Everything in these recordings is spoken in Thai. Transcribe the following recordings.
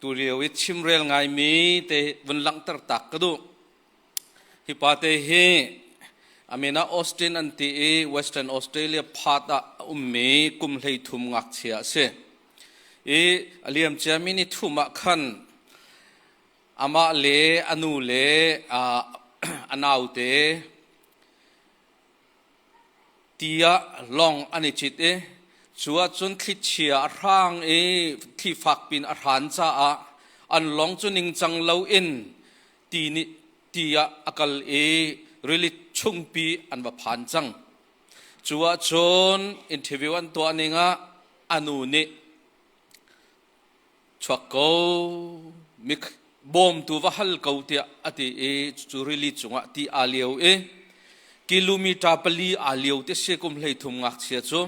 ตัวเรียวชิมเรียลไงมีแต่วันหลังตรตักกระดูฮิปาเตเฮอเมนาออสเตรเลียนที่เวสเทิร์นออสเตรเลียพาตามีกุมเลยทุ่มงักเชียเสอเลียมเจามินิทุ่มขันอามาเลอนูเลอนาวเตตียลองอันนี้จิตชัวจนคิดเชียร่างที่ฝักปินอาหารจ้าอันลองจนนิงจังเล่าอินตียอักลริลิชุงปีอันว่าผ่านจังชัวจนอินเทอร์วิวอันตัวนี้งะอนุนี้ชัวกูมิกบอมตัวว่าฮัลกูเตียอติจูริลิจุงะที่อาเลียวกิโลเมตรปลีอาเลียวเตเสกุมเลยทุ่มงักเสียจู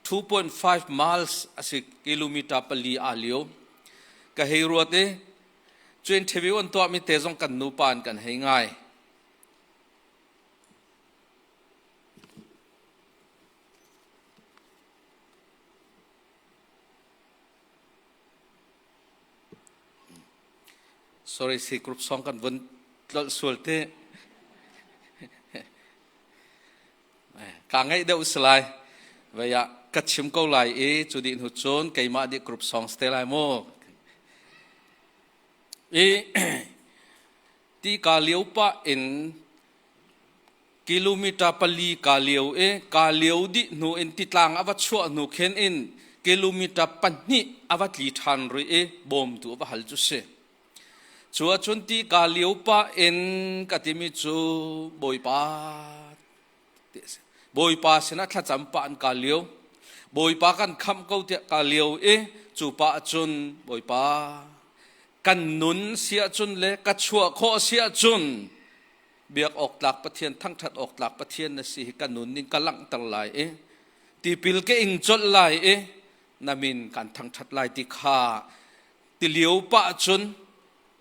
2.5 miles สิกิโลเมตรปลีอาเลียวก็ให้รู้เต้จนเทวิวันตัวมีเตจงกันนูปานกันให้ง่ายsorry สิกรุ๊ปสองกันวันส่วนเต้กางให้เดาสลายเวียกัดชิมเกาไหลจุดดินหุดโจนไก่มาดิกรุ๊ปสองสเตลไลโมที่กาเลียวปะอินกิโลเมตรปลีกาเลียวกาเลียวดิหนูอินติดลางอวัชชัวหนูเข็นอินกิโลเมตรปันนี่อวัดลีทันรีบอมตัวว่าฮัลจุเสชัวจนที่กาเลียวปะอินกัติมิจูบอยปาบอยปาสนะถ้าจำปานกาเลียวบอยปากันคำเกาเตะกาเลียวจูปาจนบอยปากันนุนเสียจนเละกัดชัวข้อเสียจนเบียกออกหลักประเทียนทั้งทัดออกหลักประเทียนนะสิกันนุนนิ่งกำลังตั้งหลายตีปิลเกอิงจดหลายนามินกันทั้งทัดหลายติขาติเลียวปะจน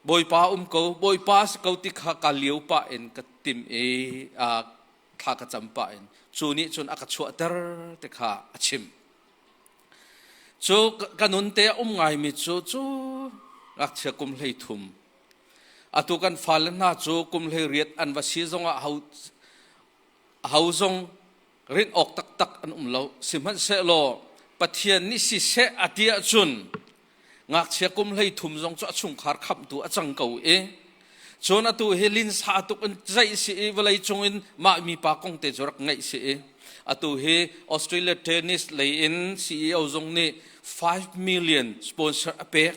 บอยปาเขาบอยปาสเขาติขากาเลียวปะกัดติมขากระจำปะจูนี้จนอากาศชัวเตอร์ติขาชิมจูกันนุนเตะไงมิจูรักเชื่อกุมเลยทุ่มอตุกันฟัลน่าจูกุมเลยเรียดอันว่าซีจงเขาจงเรียนออกตักอันเราสิมันเสลอปะเทียนนี่สิเสอเดียจุนงักเชื่อกุมเลยทุ่มจงจะชุ่มขาดขับตัวจังเก่าจนอตุเฮลินสาตุกันใจสิเวลาจงอินมามีปากงเตจรักไงสิอตุเฮออสเตรเลียเทนนิสเลยอินซีเอาจงนี่5 million สปอนเซอร์เปก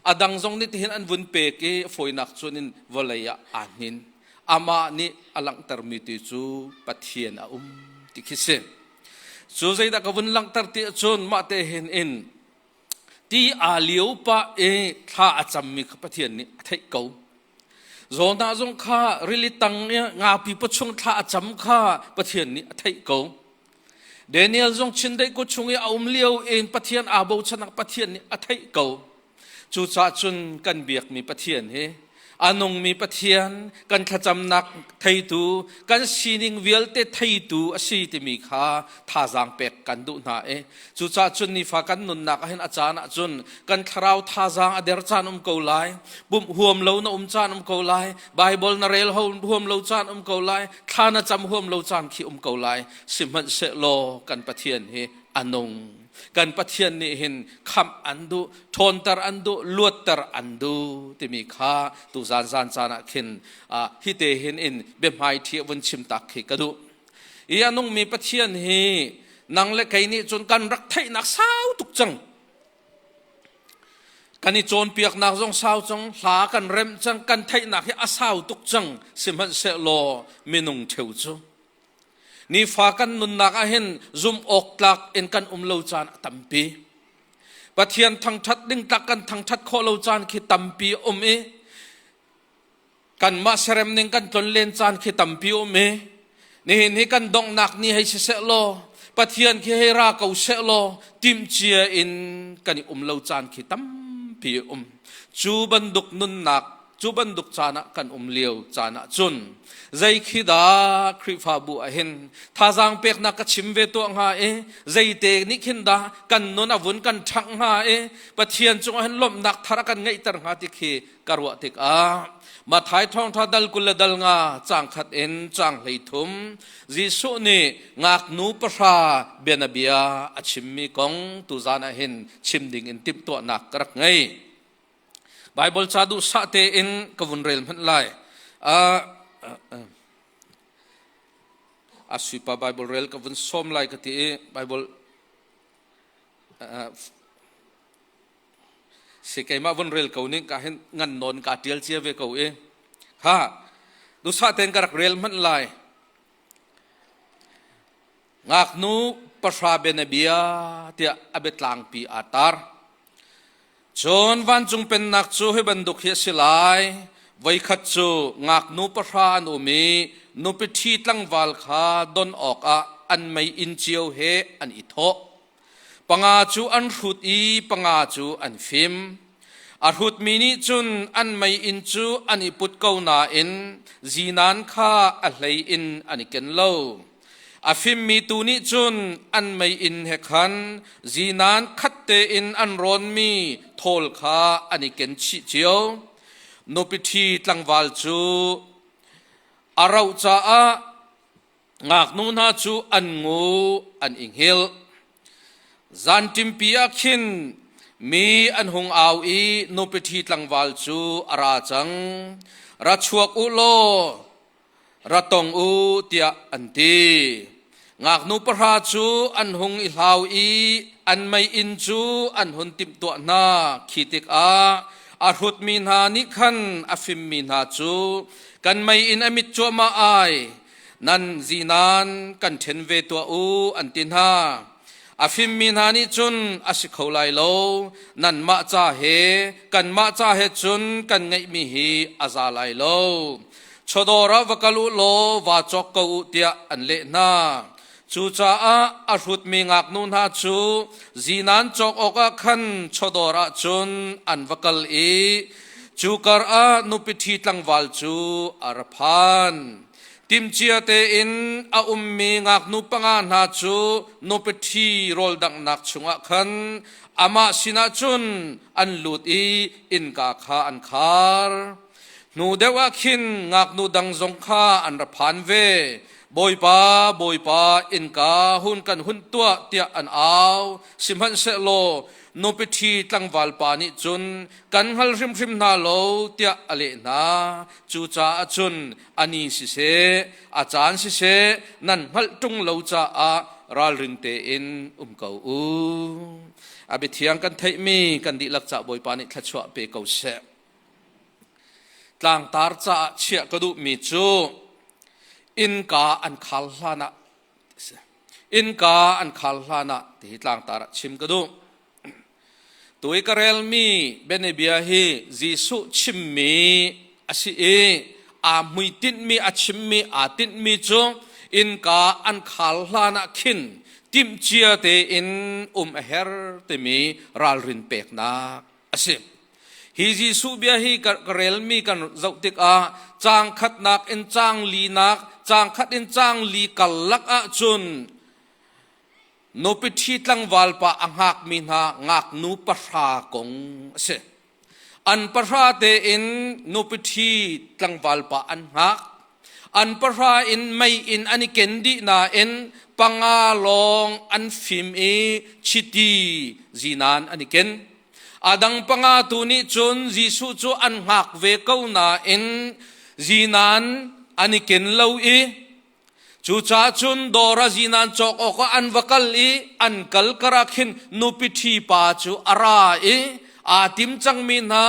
อดังจงนี่ที่เห็นอันวุ่นเปกฝอยนักจนินวลัยอานินอามานี่อลังตรมิติจูปัทเทียนติคิเซจูใจดักวุ่นลังตรติจนมาเตเห็นอินที่อาเลียวปะข้าอาจำมีขปัทเทียนนี่ไทยเก่าโจนาจงข้าริลิตังเนี่ยงาปีประชงข้าอาจำข้าปัทเทียนนี่ไทยเก่าเดนิเอลจงชินได้กุชงเอาเลี้ยวปัทเทียนอาบูชนะปัทเทียนนี่ไทยเก่าจูจ่าจุนกันเบียกมีปะเทียนอานงมีปะเทียนกันขจำนักไทยตูกันสีนิงเวลเตไทยตูอาศัยที่มีข้าท่าจางเป็กกันดูน่าจูจ่าจุนนี่ฝากันนุนนักเห็นอาจารย์จุนกันคราวท่าจางอเดรจานเกาไลบุ้มห่วมเหลานะจานเกาไลไบเบิลนาเรลห่วมเหลาจานเกาไลท่านะจำห่วมเหลาจานขี้เกาไลสิมันเสโลกันปะเทียนอานงกันปะเทียนนี่เห็นคำอันดูทนตรอันดูลวดตรอันดูที่มีค่าตุจานนักเห็นฮิเตเห็นอินเบ็มไฮเทียวันชิมตักเฮกดูอีอันนงมีปะเทียนเฮนังเล็กไก่นี่จนกันรักไทยนักสาวตุกจังกันนี่โจนเปียกนักจงสาวจังหลากันเร็มจังกันไทยนักเฮอาสาวตุกจังสิมันเสโลมินุงเทวจูนี่ฝากันนุนนักเห็นซุ่มออกหลักเอ็นกันเลวจานตัมปีปะเทียนทั้งทัดดิ้งตักกันทั้งทัดโคเลวจานขี้ตัมปีกันมาเสรมนิ่งกันจนเลนจานขี้ตัมปีนี่เห็นให้กันดองนักนี่ให้เสโลปะเทียนขี้ให้ราเกาเสโลติมเจียอินกันเลวจานขี้ตัมปีจูบันดุกนุนนัก จูบันดุกจานะกันเลียวจานะจุนใจขีดาคริฟาบุอาเห็นท่าจางเป็กนักชิมเวตัวงาใจเตนิขินดากันนนอวุนกันชังงาปะเทียนจงเห็นลมนักทารักันไงตรงาติขีกรวติกมาท้ายท้องท่าดัลกุลดัลงาจางขัดจางไหทุมจิสุนีงักนูปราเบนเบียอชิมมีกงตุจานะเห็นชิมดิ่งติมตัวนักกระไงไบเบิลชาดูสะเตกวนเรลมันไลสุปาไบเบิลเรลกวนสมไลกติไบเบิลสิเกมาวนเรลเขานี่ก็เห็นงันนนกาเทียลเชียเวเขาฮะดูสะเตนกระเรลมันไลงักนูปราเบนเบียเตียอเบตลังปีอาตาร์จนวันจงเป็นนักจูให้บรรดุเฮสิลายไว้ขัดจูงักนูปรานุมีนูปิทีตั้งวัลคาดนออกอันไม่อินเจียวเฮอันอิทอปังอาจูอันรุดปังอาจูอันฟิมอารุดมินิจุนอันไม่อินจูอันอิปุตเกานาจีนันข้าอะไรอันอิเกนโลอาฟิมมีตูนิจุนอันไม่อินเฮคันจีนันคัดเตอันรอนมีโทลข้าอันอิเกนชิเจียวนูปิทีตั้งวัลจูอาราจ้างากนูนาจูอันงูอันอิงเฮลจันทิมปีอาคินมีอันหงเอานูปิทีตั้งวัลจูอาราจังรัชวกอุโลรัตงอุเตียอันตีงากนูปราจูอันหงอิลาวอันไม่อินจูอันหุนติมตัวนาขีติกอารุดมีนานิคันอาฟิมมีนาจูกันไม่อินอมิตจัวมานั่นจีนานกันเทนเวตัวอันตินฮาอาฟิมมีนานิจุนอาศิเขาไลโลนั่นมาจ่าเฮกันมาจ่าเฮจุนกันไงมีฮีอาซาไลโลชดอระวกลุโลวาจอกกูเตียอันเลนาจูจ้าอารุดมีงักนุนฮาจูจีนันจอกอกขันชดอระจุนอันวกลจูกรนุปิทีตังวัลจูอารพันติมเจียเตมีงักนุปังานฮาจูนุปิทีโรลดังนักชุงะขันอามาสินาจุนอันลุดอินกาคาอันคาร์นูเดวะคินงักนูดังจงข้าอันรพันเวบอยปาอินกาหุนกันหุนตัวเตียอันเอาสิมันเสโลนูปิทีตั้งวัลปานิจุนกันฮัลริมนาโลเตียอเลนาจูจ้าจุนอันนี้สิเสอาจารย์สิเสนั่นฮัลตุงโลจ้ารัลริงเตเกาอาบิเทียงกันไทมีกันดิลักจ้าบอยปานิทัชวะเปเกาเสต่างตาร์จ้าเชียกระดูมีจูอินกาอันขัลลานะที่ต่างตาร์ชิมกระดูตัวอิกราเอลมีเบเนเบียฮีจิสุชิมมีอาศิอามุยตินมีอาชิมมีอาตินมีจูอินกาอันขัลลานะขินติมเจียเตเฮร์เตมีรัลรินเปกนักอาศิฮิจิสุเบียฮีกเรลมีกันเจ้าติกจางขัดนักจางลีนักจางขัดจางลีกัลลักจุนนูปิทีตังวัลปะอังหักมีนางักนูปรากงเสอันปราเตนูปิทีตังวัลปะอันหักอันปราไม่อันนี้เกนดีนาปังอาลองอันฟิมชิตีจีนานอันนี้เกนอาดังปังอาตุนิจุนจิสุจูอันหักเวกาวนาจีนานอันนี้เกนเลวจูจ้าจุนดอราจีนันจอกออกอันวกลอันกัลกระขินนุปิทีปาจูอาราอาติมจังมินา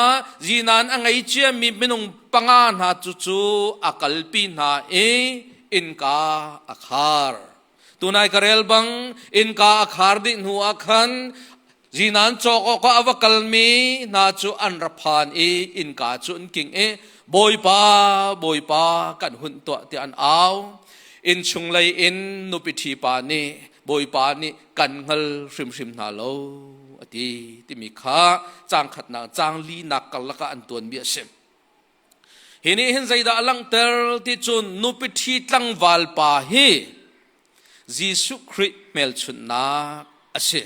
จีนันอังไอเจียมีมินุงปังานหาจูอากัลปีนาอินกาอาคาร์ตุนายกระเรลบังอินกาอาคาร์ดินหัวขันจีนันจอกออกอวกลมีนาจูอันรพานอินกาจูนกิงบอยปากันหุ่นตัวที่อันเอาอินชุงเลยนุปิทีปานีบอยปานีกันฮัลริมนาโลอดีที่มีข้าจางขัดนาจางลีนักกัลละกอันตัวเบียเซม hini hin zaida alang ter ti chun nu pi thi tlang wal pa hi Jesu Christ mel chun na ase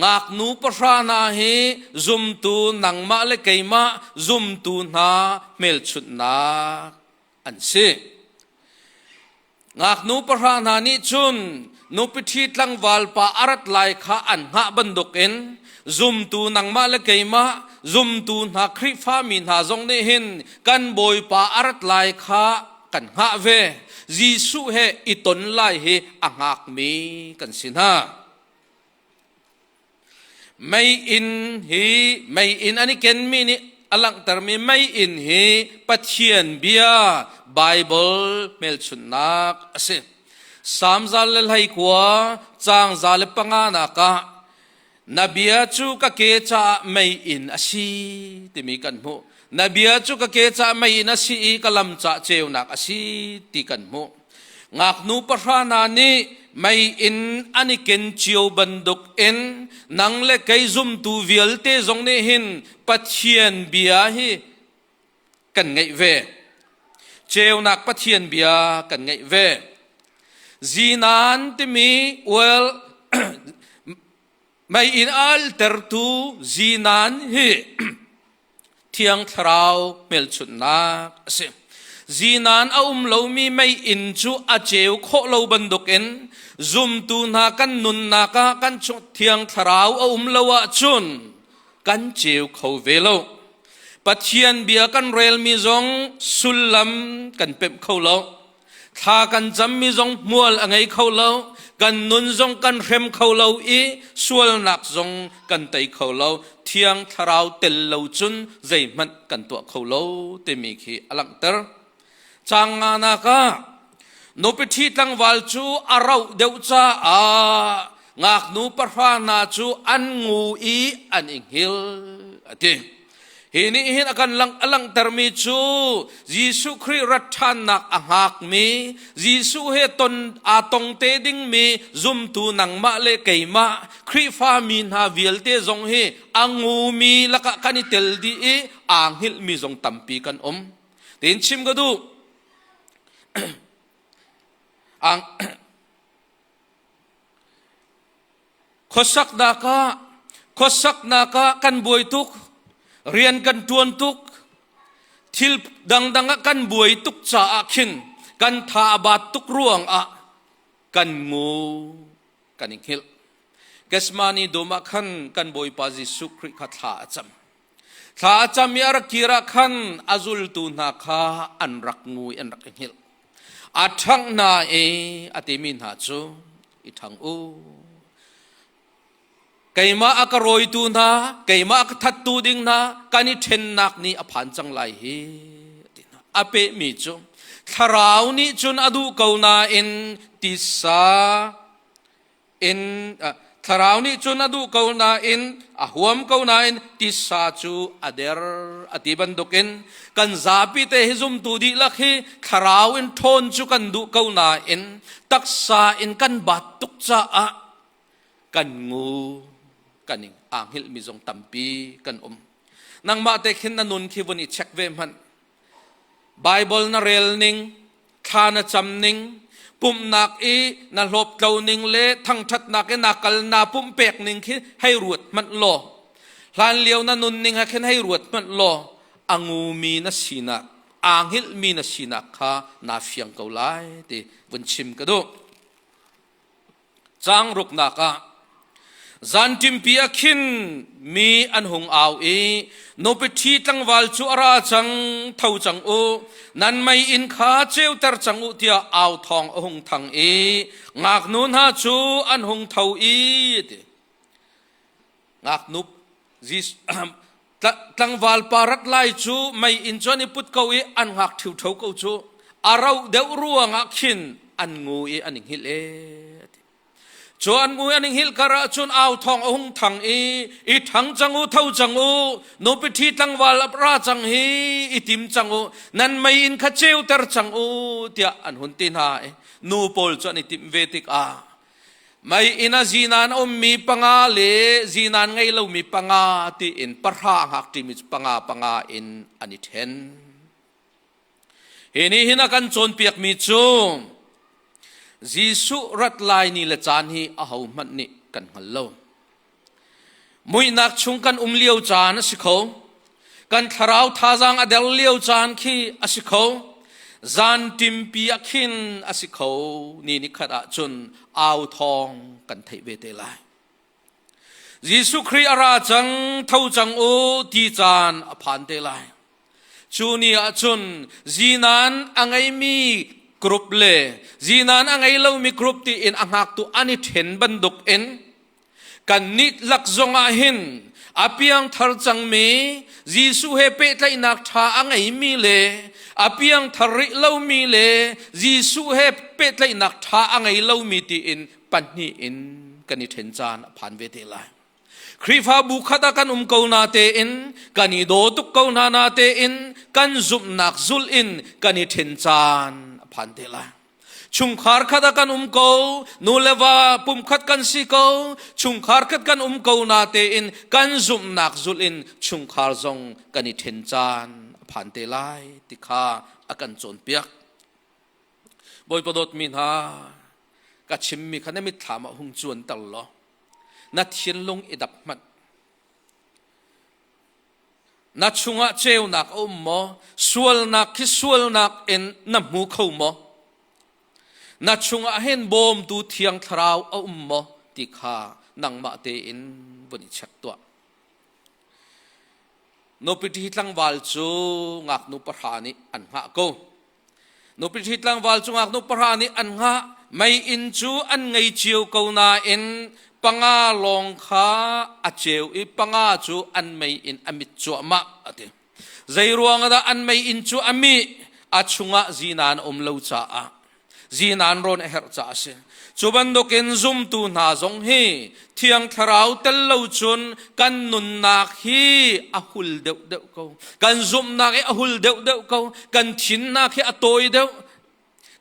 ngak nu pasana hi zum tu nang ma le keima zum tu na mel chun na an se ngak nu pasana ni chun nu pi thi tlang wal pa arat lai kha an ha bandoken zum tu nang ma le keima zum tu na khri fa min ha zong ne hin kan boy pa arat lai kha kan ha ve Jesu he iton lai he angak mi kan sin ha may in ani ken mi ni alang tar mi may in hi pathian bia Bible mel chunak ase samzal lai kwa chang zal pangana ka nabia chu ka ke cha may in asi timi kan mo nabia chu ka ke cha may in asi kalam cha cheu nak asi ti kan mo ngak nu pasana ni may in ani ken chiu banduk en nang le kai zum tu vial te zong ne hin pathian bia hi kan ngai ve cheu nak pathian bia kan ngai ve zinan ti mi well may in alter tu zinan hi thiang thrau mel chun na ase zinan a lo mi may in chu a cheu kho lo banduk en zum tu na kan nun na ka kan chu thiang thrau a lo wa chun kan cheu kho ve lo pathian bia kan rel mi zong sulam kan pep kho lo tha kan jam mi zong mual angai kho lo kan nun zong kan rem kho lo i sual nak zong kan tai kho lo thiang thrau tel lo chun zai man kan to kho lo te mi khi alang ter changana ka no pe thi tlang wal chu arau deu cha a ngak nu parha na chu an ngu i an inghil ate hini hin akan lang alang termi chu Jesu Christ rathan nak ahak mi Jesu he ton atong te ding mi zum tu nang ma le keima khri fa min ha vial te zong he angu mi laka kanitel di e anghil mi zong tampi kan tin chim ga du ang khosak naka kan boy tuk rian kan tuan tuk thil dang kan boy tuk cha akhin kan tha bat tuk ruang a kan ngu kan inghil kesmani doma khan kan boy pa Jesu Christ kha tha acham yar kira khan azul tu na kha an rak ngu an rak inghil athang na e atimin ha chu ithang u keima akaroi tu na keima akathat tu ding na kani then nak ni aphan chang lai hi ape mi chu tharau ni chun adu kauna in tisa in tharau ni chun adu kauna in ahuam kauna in tisa chu ader atiban doken kan zapi te hizum tu di lakhi tharau in thon chu kan du kauna in taksa in kan bat tuk cha a kan ngu kaning anghil mi zong tampi kan nang ma te khin na nun khi boni check ve man Bible na rel ning khana cham ning pum nak e na lop tlo ning le thang that nak e nakal na pum pek ning khi hai ruat man lo hlan lieu na nun ning ha khen hai ruat man lo angu mi na sina anghil mi na sina kha na fiang ko lai te bun chim ka do chang ruk na ka zan tim pia khin mi an hung au e no pe thi tang wal chu ara chang thau chang o nan mai in kha cheu tar chang u tia au thong hung thang e ngak nun ha chu an hung thau i te ngak nup jis tang wal parat lai chu mai in choni put ko e an ngak thiu thau ko chu arau deu ruang akhin an ngu e an hil e chuan ngu an hil kara chun au thong hung thang i thang changu thau changu no pi thi tlang wal ra chang hi i tim changu nan mai in kha cheu ter changu tia an hun tin ha nu pol chuan i tim vetik a mai ina zinan mi panga le zinan ngai lo mi panga ti in parha hak ti mi panga in ani then นี่หินักันจนเปียกมีจูจีสุรัตลายนี่ละจานฮีอาหูมันนี่กันฮัลโหลมุยนักชุงกันเลี้ยวจานสิเขากันทาราวท่าจังอเดลเลี้ยวจานขี้สิเขาจานติมปียขินสิเขานี่นิขดาจนเอาทองกันไทยเวเตลายยิสุครีอาราจังเท่าจังโอตีจานอภันเตลายจูนี่จนจีนันอังไงมีกรุ๊ปเล่จีนันอังไงเรามีกรุ๊ปที่อินอังหักตัวอันนี้เห็นบันดุกอินกันนิดลักจงอาหินอาเปียงทาร์จังมียิสุเฮเปตไลนักท่าอังไงมีเล่อาเปียงทาริเรามีเล่ยิสุเฮเปตไลนักท่าอังไงเรามีที่อินปันนี่อินกันนิดเห็นจานอภันเวเตลายครีฟ้าบุคดากันเกานาเตอินกันนิโดตุกเกานาเตอินกันจุบนักจุลอินกันนิเทนจานพันเตลาชุงขารขดากันเกานูเลวาปุ่มขัดกันสิเกาชุงขารขัดกันเกานาเตอินกันจุบนักจุลอินชุงขารจงกันนิเทนจานพันเตลายติขาอากันจนเปียกบอยปดดมินฮากัดชิมมีขันมิถามหุงจวนตลอดนัดเชียนลงอิดับมันนัดชุงะเจวนักอมมอสวลนักคิสวลนักเอ็นน้ำมูเข้ามอนัดชุงะเห็นบอมตูเทียงทราวอมมอติขานังมาเตอินบนิชักตัวโนปิธิตังวาลจูงักนุปรานิอันหะโกโนปิธิตังวาลจูงักนุปรานิอันหะไม่อินจูอันไงเจียวเกานาเอ็นปังอาลงข้าอาเจวอีปังอาจูอันไม่อินอมิตจูมาอติใจรวงดาอันไม่อินจูอมิอาชุงะจีนานเลวจ้าจีนานรอนเฮรจ้าเสจูบันดกินซุมตูนาจงฮีเทียงทราวเตลเลวจุนกันนุนนักฮีอาหุลเดวเดวเขากันซุมนักฮีอาหุลเดวเดวเขากันทินนักฮีอาโตยเดว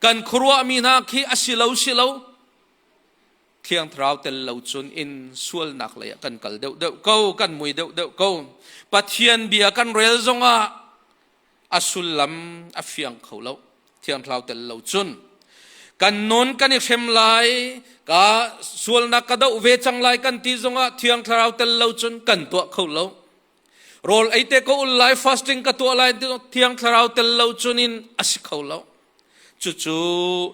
กันครัวมีนักฮีอาสิเลวสิเลวเทียงทราวเตลเลวจุนอินสวลนักเลยกันกัลเดวเดวเขากันมวยเดวเดวเขาปัทเทียนเบียกันเรลจงอาสุลลัมอาเฟียงเขาเลวเทียงทราวเตลเลวจุนกันนนกันอีกเข็มลายกาส่วนนักกระดูเวจังลายกันตีจงเทียงทราวเตลเลวจนกันตัวเขาเลวโรลไอเตก็อุลไลฟาสติ้งกับตัวลายเทียงทราวเตลเลวจนินอาศัยเขาเลวจู่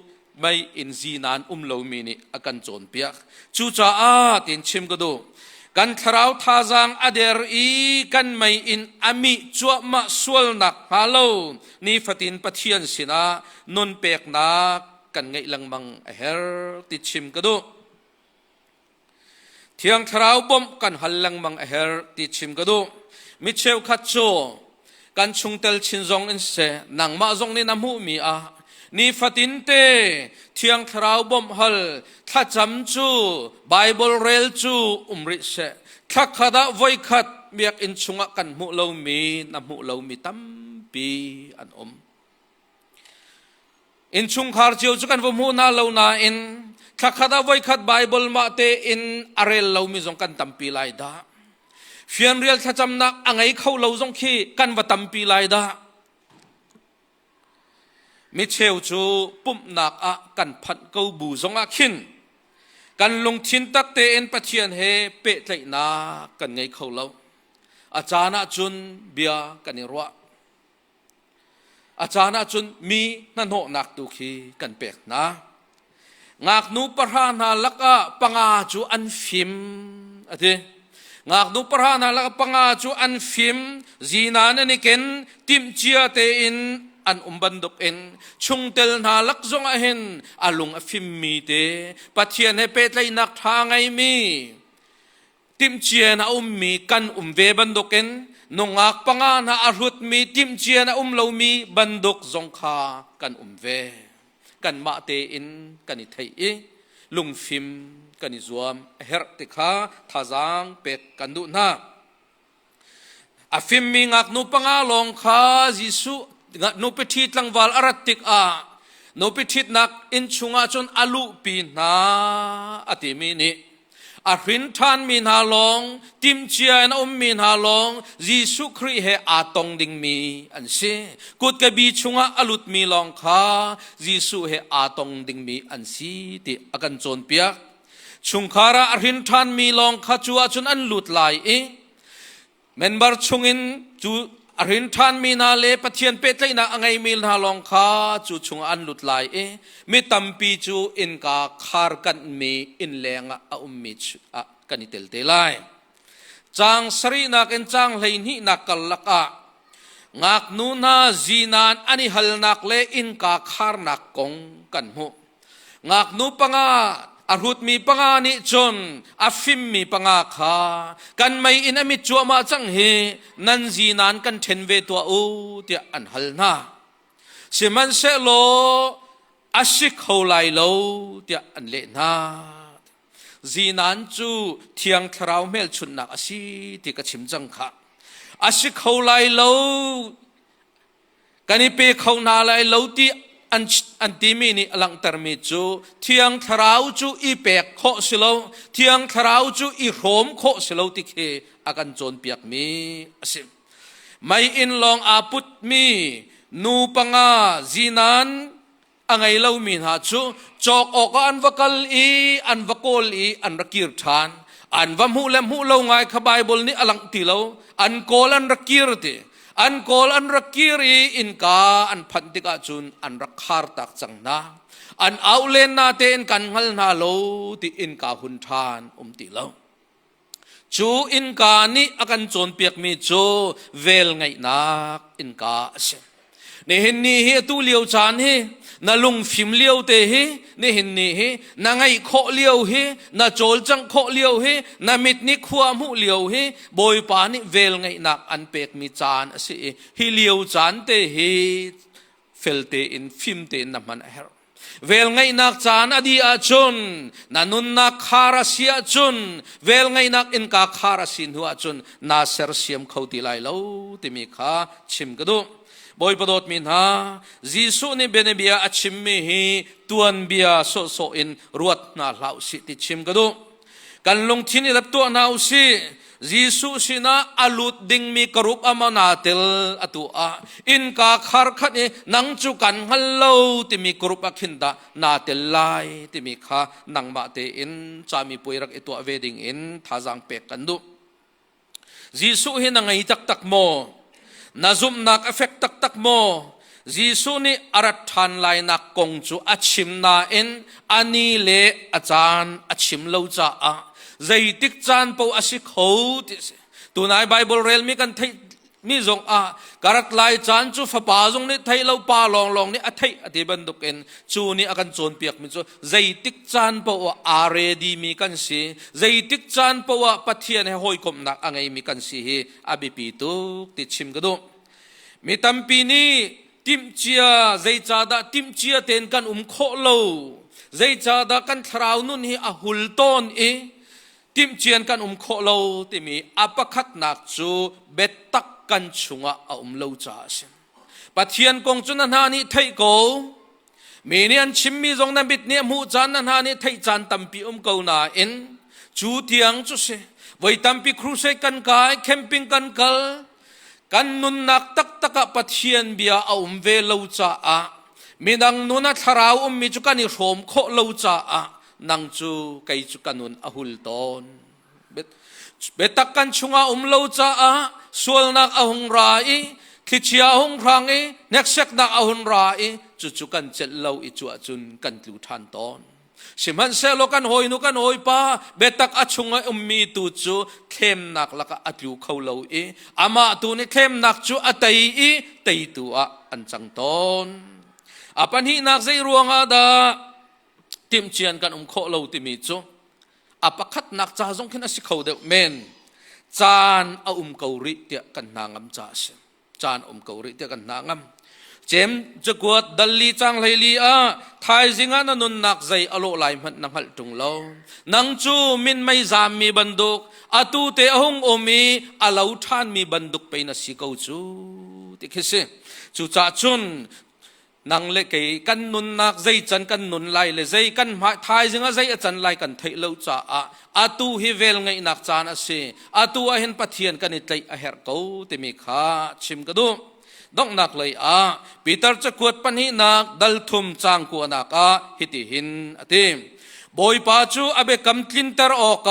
ๆไม่อินจีนานเลวมีนี่อากันโจนเปียกจู่จ้าตินชิมกระดูกันทราวท่าจังอเดรอีกันไม่อินอามิจัวมาส่วนนักฮัลโหลนี่ฟัตินปะเทียนสินะนนเปียกนักกันไงลังมังเฮร์ติชิมกระดูเทียงทราวบอมกันหันลังมังเฮร์ติชิมกระดูมิเชลคัตโจกันชุงเตลชินจงอินเสนังมาจงนี่น้ำหูมีนี่ฟัตินเตเทียงทราวบอมฮัลถ้าจำจูไบเบิลเรลจูริเสถ้าขดาไว้ขัดเมียกอินชุงกันหูเรามีน้ำหูเรามีตั้มปีอันอินชุงขารเจียวจุกันวมูนาเลวนาอินถ้าขดาไว้ขัดไบเบิลมาเตอินอาร์เรลเรามีจงกันตั้มปีไลดาเฟียนเรียลถ้าจำนักอังไงเขาเราจงขี้กันว่าตั้มปีไลดามิเชลจูปุ่มนักกันพัดเกาบูจงขินกันลงทินตักเตอินปะเทียนเฮเปะใจนากันไงเขาเราอาจารย์จุนเบียกันนิรัวอาจารย์จุนมีนั่นโหนักตุขีกันเปกนะงักนูปะรานาลักปังอาจูอันฟิมอะทีงักนูปะรานาลักปังอาจูอันฟิมจีนานนี่เกนติมเจียเตอินอันบันดกเอ็นชุงเตลนาลักจงเห็นอาลุงฟิมมีเตปัจเจียนให้เปตไลนักทางไงมีติมเจียนมีกันเวบันดกเอ็นนงอักปังอานาอารุดมีติมเจียนเลวมีบันดกจงคากันเวกันมาเตอินกันอิไทยลุงฟิมกันอิจวมเฮรติคาท่าจังเป็กกันดูนาอาฟิมมีงักนูปังอาลงคาจิสุนูปิทิตลังวาลอารัติกนูปิทิตนักอินชุงอาจนอาลุปีนาอติมินี a hrin than min ha long tim chia na min ha long Jesu Christ he atong ding mi an se kut ka bi chunga alut mi long kha Jesu he atong ding mi an si ti akan chon piak chungkhara a hrin than mi long kha chu achun an lut lai e member chungin chu a hrin than mi na le pathian pe tlai na angai mil na long kha chu chung an lut lai e mi tampi chu in ka khar kan mi in lenga a ummi chu a kanitel te lai chang sari na ken chang lein hi na kallaka ngak nu na zinan ani hal nak le in ka khar nak kong kan hu ngak nu panga arhut mi panga ni chon afim mi panga kha kan mai in amit chu ma chang he nan zinan kan then ve to o ti an hal na siman se lo ashik holai lo ti an le na zinan chu thiang thrau mel chun nak asi ti ka chim chang kha ashik holai lo kani pe khau na lai lo ti an ti mi ni alang tar mi chu thiang thrau chu I pek kho silo thiang thrau chu I rom kho silo ti khe akan chon piak mi asim mai in long a put mi nu panga zinan angai lo min ha chu chok ok an vakal I an vakol I an rakir than an vam hu lem hu lo ngai kha bible ni alang ti lo an kol an rakir ti an kol an rakiri in ka an phantika chun an rakhar tak chang na an aulen na te in kan ngal na lo ti in ka hun than ti lo chu in ka ni akan chon piak mi chu vel ngai nak in ka ase ne hin ni he tu liu chan he na lung phim liu te he ne hin ni he na ngai kho liu he na chol chang kho liu he na mit ni khua mu liu he boy pa ni vel ngai nak an pek mi chan ase hi liu chan te he fel te in phim te na man her vel ngai nak chan adi a chun na nun na khara sia chun vel ngai nak in ka khara sin hu a chun na ser siam khoti lai lo ti mi kha chim ka do boy padot min ha Jesu ni benebia achim mi hi tuan bia so in ruat na lau si ti chim ka do kan long thin rap to nau si Jesu sina alut ding mi karup amanatel atu a in ka khar khat ni nang chu kan hal lo ti mi karup akhinda na tel lai ti mi kha nang ma te in chami poirak etu wedding in thajang pek kan du Jesu hi na ngai tak tak mo nazum nak effect tak tak mo Jesu ni arat than lai nak kong chu achim na in ani le achan achim lo cha a zai tik chan po asik ho ti tunai bible rel mi kan thai mi zong a karat lai chan chu fa pa zong ni thai lo pa long ni a thai ati ban duk en chu ni akan chon piak mi chu zai tik chan po a ready mi kan si zai tik chan po pathian he hoi kom nak angai mi kan si hi abi pi tu ti chim ga do mi tampi ni tim chia zai cha da tim chia ten kan kho lo zai cha da kan thrau nun hi a hul ton e tim chian kan kho lo ti mi apakhat nak chu bet tak kan chunga a lo cha se pathian kong chun na ni thai ko me ni an chim mi zong na bit ne mu chan na ni thai chan tampi ko na in chu tiang chu se voi tampi cruise kan kai camping kan kal kan nun nak tak taka pathian bia a ve lo cha a minang nuna tharau mi chu kan ni rom kho lo cha a nang chu kai chu kanun ahul ton betak kan chunga lo cha a sual nak ahung rai khichia hung rang e neksek nak ahun rai chu chu kan chel lo I chu chun kan tlu than ton simhan se lo kan hoi nu kan hoi pa betak achunga mi tu chu khem nak laka atlu khau lo e ama tu ni khem nak chu atai I tei tu a an chang ton apan hi nak zai ruanga da tim chian kan kho lo ti mi chu apakhat nak cha jong khin asi khau de men chan a kauri te kan nangam cha se chan kauri te kan nangam chem jakwat dalli chang leili a thai zinga na nun nak zai alo lai man nang hal tung lo nang chu min mai zam mi banduk atu te ahung omi alau than mi banduk pe na si ko chu ti khise chu cha chun นังเล็กกันนุนนักใจจันกันนุนไล่เลยใจกันทายจึงใจจันไล่กันเทเลวจ้าอาตูฮิเวลไงนักจานเสอาตูเห็นปะเทียนกันอิตไลเฮร์กูติมีขาชิมกระดูดอกนักเลยปีเตอร์จะกวดปัญหานักดัลทุมจางกัวนักฮิติหินอติบอยป้าจูอเบกัมทินเตอร์ออก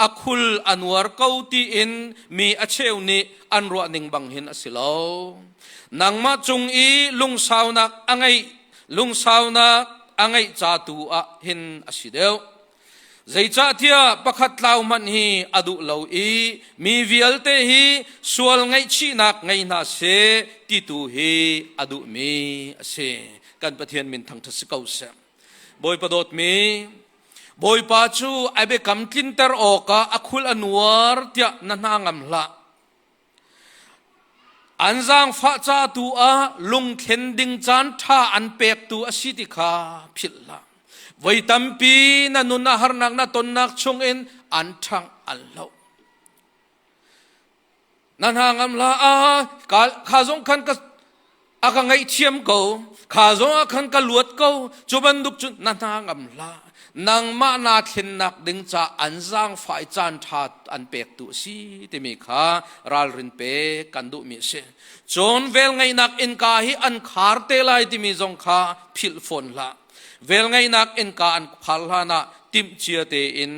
อักหุลอันวร์กูตีอินมีอาเชวนีอันรัวนิงบังหินอสิลานางมาจงอีลุงสาวนักอังไงลุงสาวนักอังไงจ่าตัวหินอสิเดียวใจจ่าเทียประคัดเหล่ามันฮีอดุเหล่าอีมีวิลเตฮีสวลไงชีนักไงนาเสติตูฮีอดุมีเสกันประเทียนมินทั้งทัศกุเสบอยประโดดมีบอยป้าจูไอเบกัมกินเตอร์ออกอักหุลอันวร์เตียนันนางำละอันจางฟ้าจ่าตัวลุงเข็นดิงจานท่าอันเป็กตัวสิติขาพิลละไว้ตั้มปีนันนุนหานักนัตนนักชงเอ็นอันทังอัลลอฮ์นันหางำละข้าจงขันก็อากังไอเทียมเขาข้าจงอากังก็ลวดเขาจุบันดุกจุนันหางำละนางมานาเข็นนักดิงจ่าอันจางฝ่ายจานท่าอันเป็กตัวสิติมีขารัลรินเปกันดุมิเสจนเวลไงนักอินกาฮิอันขาร์เตลายติมีจงขาพิลฟอนละเวลไงนักอินกาอันพัลฮานะติมเชียเตอิน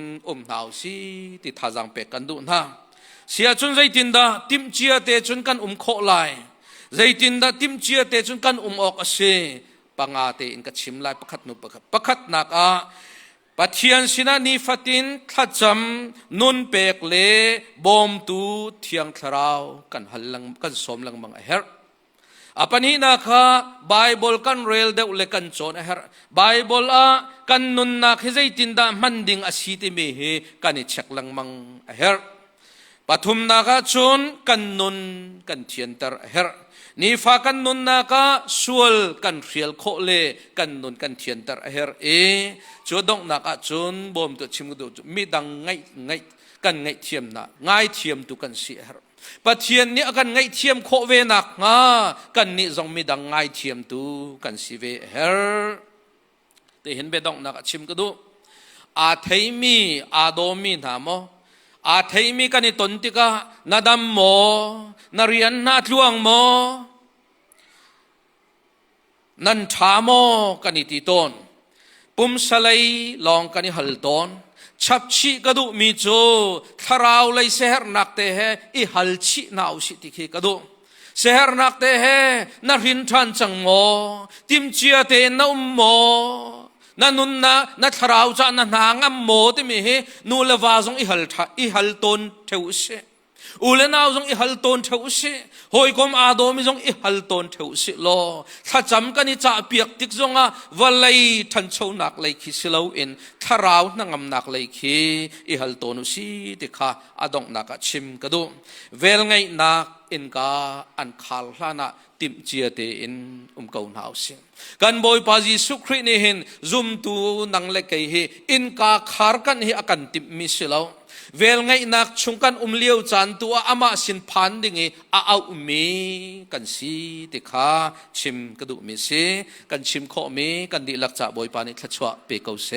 นาวสิติท่าจังเป็กกันดุนะเสียจนใจตินดาติมเชียเตจนกันโคลายใจตินดาติมเชียเตจนกันออกเสปังอาเตอินกัดชิมลายประคัดนุประคัดนักปะเทียนสินานีฟัตินทัดจำนุนเปกเลบอมตูเทียงทราวกันหันลังกันสมลังมังเฮร์ปันนี้นะคะไบเบิลกันเรลเดอุเลกันโจนเฮร์ไบเบิลกันนุนนักให้ใจตินดามันดิ่งอาศิติเมเหกันอิเช็คลังมังเฮร์ปฐุมนักโจนกันนุนกันเทียนเตอร์เฮร์นี่ฟ้ากันนุนนักสวลกันเรียลโคเลกันนุนกันเทียนเตอร์เฮร์จวดงนักจนบ่มตัวชิมกุดมีดังไงกันไงเทียมนักไงเทียมตุกันเสียร์ปะเทียนนี้กันไงเทียมโคเวนักกันนี่จงมีดังไงเทียมตุกันสิเวเฮร์แต่เห็นเบดงนักชิมกุดอาเทมีอาโดมีนามอาเทมีกันนี่ตนติกานาดำโมนาเรียนนาทลวงโมนันชาโมกันนี่ติตนปุ่มสไลลองกันนี่ฮัลตอนชับชีกระดูมีโจทาราวเลยเสหนักเตะอีฮัลชีนาวสิติกระดูเสหนักเตะนารินทันจังโมติมเจียเตนอุมโมนั่นนุนนะทาราวจะนั่นนางโมติมีเฮนูเลวาซงอีฮัลตอนเทวเชอุเลนาวซงอีฮัลตอนเทวเชหอยกอมอาโดมิซงอีฮัลตอนเทวเชโลถ้าจำกันนี่จะเปียกติกซงวัลเลยทันโชนักเลยคิสิลาวอินทาราวนั่งนักเลยคิอีฮัลตอนุสิติข้าอดงนักชิมกระดูเวลไงนักอินกาอันขาลานะติมเจียเตอินเกาหนาวเสียกันบอยปาจิสุครีนี่เห็นซุมตูนังเล็กเฮอินกาขารกันเฮอกันติมมิสิลาวเวลไงนักชุงกันเลี้ยวจันตัวอามาสินพันดิ่งเอามีกันสีติขาชิมกระดูมิสิกันชิมข้อมีกันดีลักจ่าบอยปานิทัชวะเปกเอาเส